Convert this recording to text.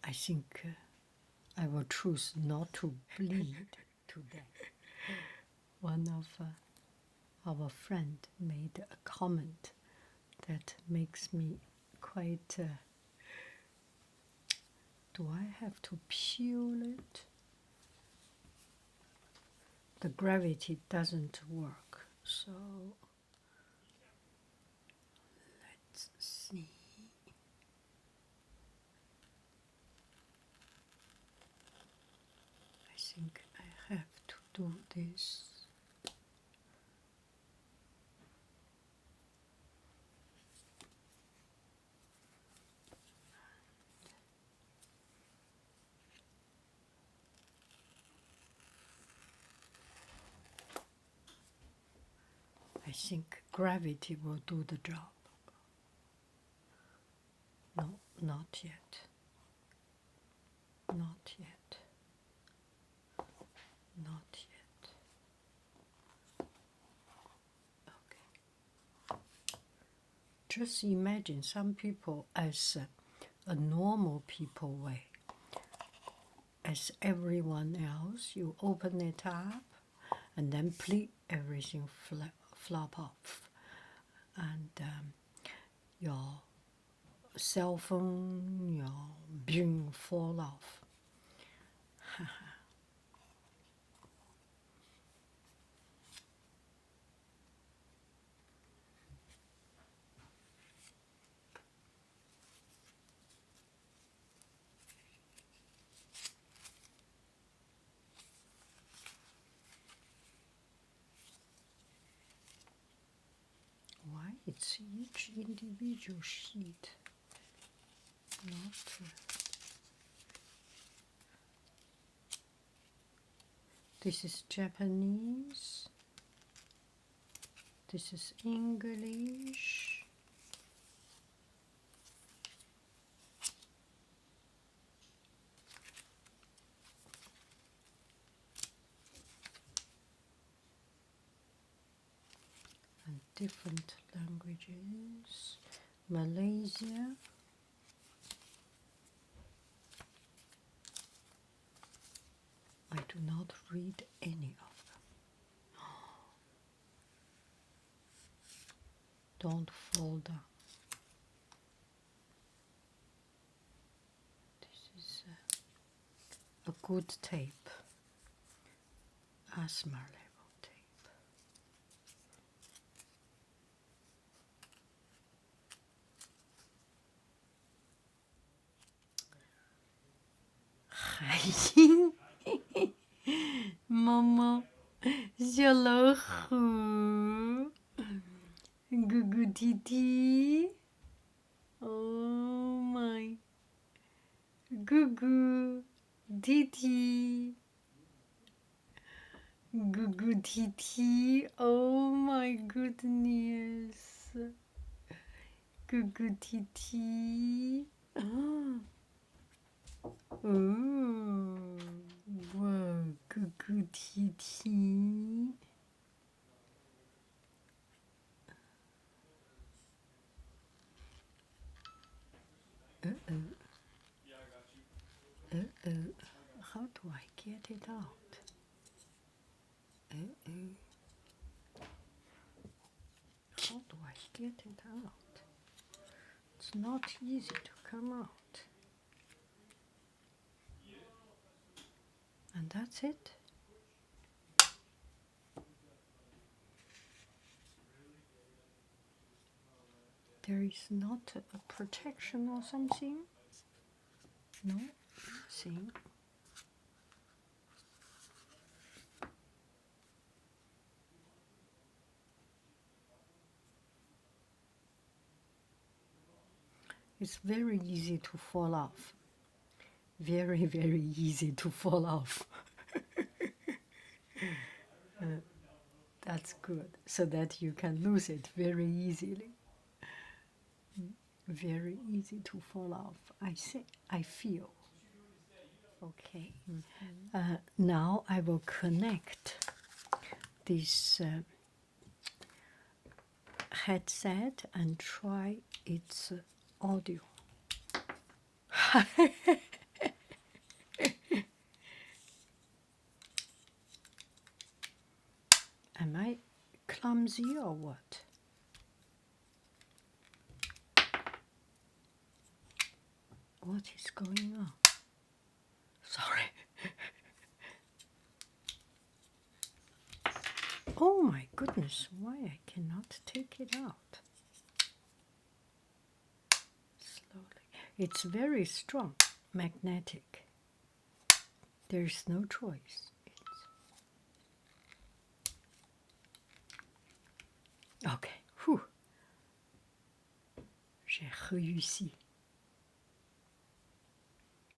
I think I will choose not to bleed today. One of our friend made a comment that makes me quite. Do I have to peel it? The gravity doesn't work, so let's see. I think I have to do this. I think gravity will do the job. No, not yet. Not yet. Not yet. Okay. Just imagine some people as a normal people way. As everyone else, you open it up and then pleat everything flop off. And your cell phone, your bin fall off. Why it's each individual sheet, not. This is Japanese. This is English. And different languages. Malaysia. I do not read any of them. Don't fall down. This is a good tape. Asthma level tape.海鹰，猫猫，小老虎，咕咕啼啼。Oh my，咕咕啼啼，咕咕啼啼。Oh my goodness，咕咕啼啼。哦，哇，咕咕啼啼。How do I get it out? How do I get it out? It's not easy to come out. And that's it. There is not a protection or something? No, nothing. It's very easy to fall off. Very, very easy to fall off. That's good, so that you can lose it very easily. Very easy to fall off. I feel. Okay. Now I will connect this headset and try its audio. clumsy or what? What is going on? Sorry. Oh my goodness, why I cannot take it out? Slowly. It's very strong, magnetic. There's no choice. Okay, whew. J'ai réussi.